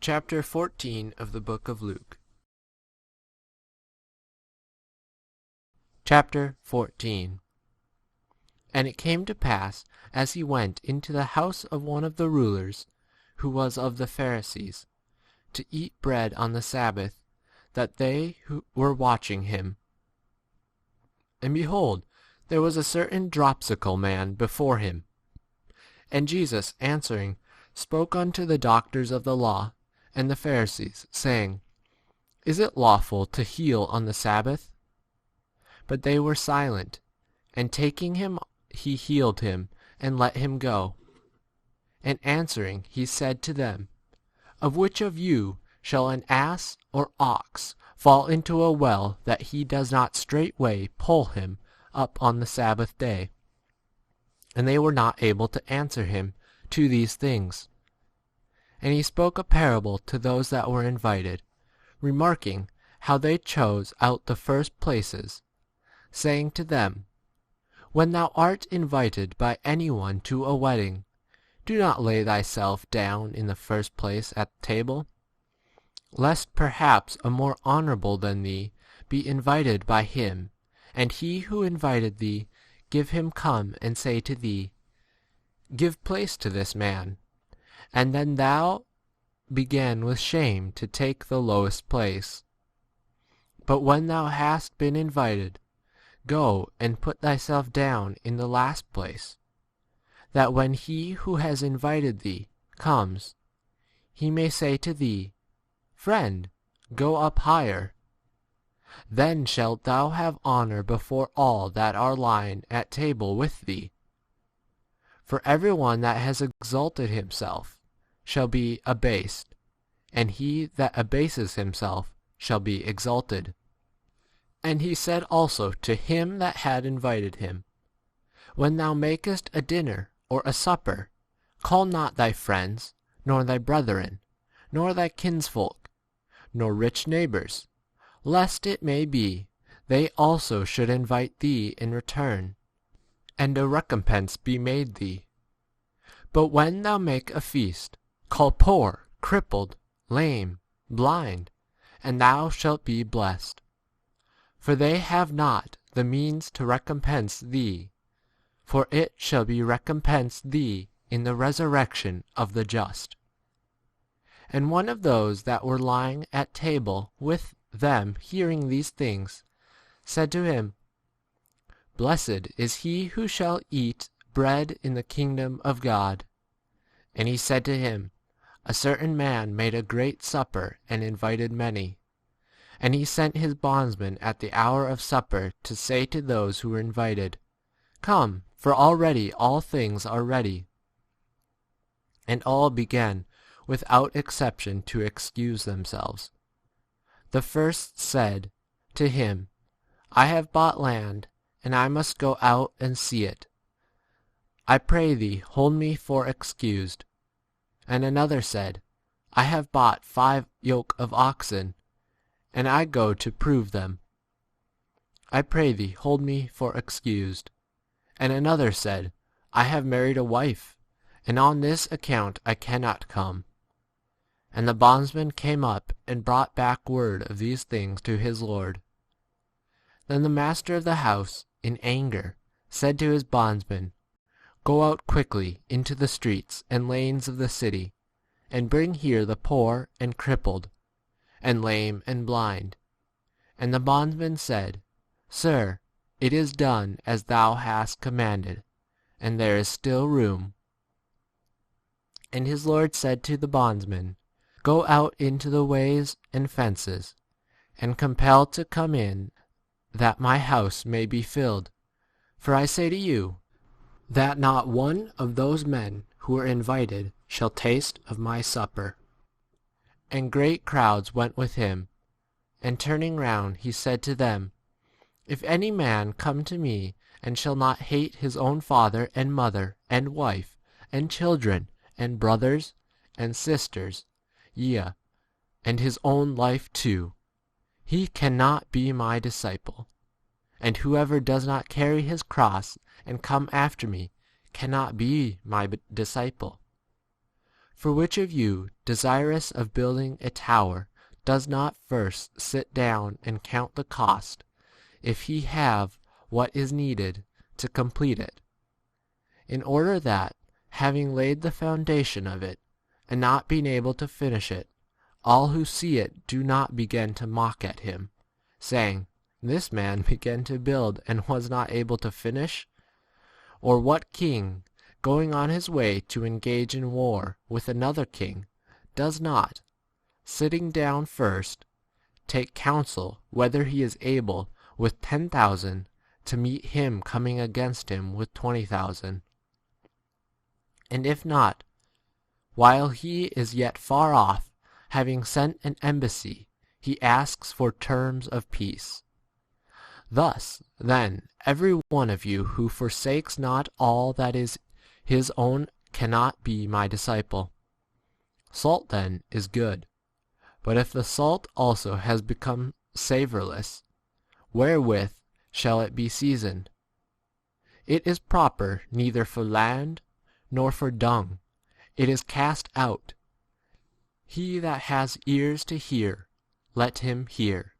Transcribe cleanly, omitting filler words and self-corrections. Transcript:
Chapter 14 of the book of Luke. Chapter 14. And it came to pass, as he went into the house of one of the rulers, who was of the Pharisees, to eat bread on the Sabbath, that they who were watching him. And behold, there was a certain dropsical man before him. And Jesus answering spoke unto the doctors of the law and the Pharisees, saying, Is it lawful to heal on the Sabbath? But they were silent. And taking him, he healed him, and let him go. And answering, he said to them, Of which of you shall an ass or ox fall into a well, that he does not straightway pull him up on the Sabbath day? And they were not able to answer him to these things. And he spoke a parable to those that were invited, remarking how they chose out the first places, saying to them, When thou art invited by any one to a wedding, do not lay thyself down in the first place at table, lest perhaps a more honourable than thee be invited by him, and he who invited thee give him come and say to thee, Give place to this man, and then thou begin with shame to take the lowest place. But when thou hast been invited, go and put thyself down in the last place, that when he who has invited thee comes, he may say to thee, Friend, go up higher. Then shalt thou have honour before all that are lying at table with thee. For every one that has exalted himself shall be abased, and he that abases himself shall be exalted. And he said also to him that had invited him, When thou makest a dinner or a supper, call not thy friends, nor thy brethren, nor thy kinsfolk, nor rich neighbours, lest it may be they also should invite thee in return, and a recompense be made thee. But when thou make a feast, call poor, crippled, lame, blind, and thou shalt be blessed. For they have not the means to recompense thee, for it shall be recompensed thee in the resurrection of the just. And one of those that were lying at table with them, hearing these things, said to him, Blessed is he who shall eat bread in the kingdom of God. And he said to him, A certain man made a great supper and invited many. And he sent his bondsman at the hour of supper to say to those who were invited, Come, for already all things are ready. And all began without exception to excuse themselves. The first said to him, I have bought land, and I must go out and see it. I pray thee, hold me for excused. And another said, I have bought 5 yoke of oxen, and I go to prove them. I pray thee, hold me for excused. And another said, I have married a wife, and on this account I cannot come. And the bondsman came up and brought back word of these things to his lord. Then the master of the house, in anger, said to his bondsman, Go out quickly into the streets and lanes of the city, and bring here the poor and crippled, and lame and blind. And the bondsman said, Sir, it is done as thou hast commanded, and there is still room. And his lord said to the bondsman, Go out into the ways and fences, and compel to come in, that my house may be filled. For I say to you, that not one of those men who are invited shall taste of my supper. And great crowds went with him. And turning round, he said to them, If any man come to me, and shall not hate his own father and mother and wife and children and brothers and sisters, yea, and his own life too, he cannot be my disciple. And whoever does not carry his cross and come after me cannot be my disciple. For which of you, desirous of building a tower, does not first sit down and count the cost, if he have what is needed to complete it, in order that, having laid the foundation of it, and not being able to finish it, all who see it do not begin to mock at him, saying, This man began to build and was not able to finish? Or what king, going on his way to engage in war with another king, does not, sitting down first, take counsel whether he is able with 10,000 to meet him coming against him with 20,000? And if not, while he is yet far off, having sent an embassy, he asks for terms of peace. Thus, then, every one of you who forsakes not all that is his own cannot be my disciple. Salt then is good, but if the salt also has become savourless, wherewith shall it be seasoned? It is proper neither for land nor for dung, it is cast out. He that has ears to hear, let him hear.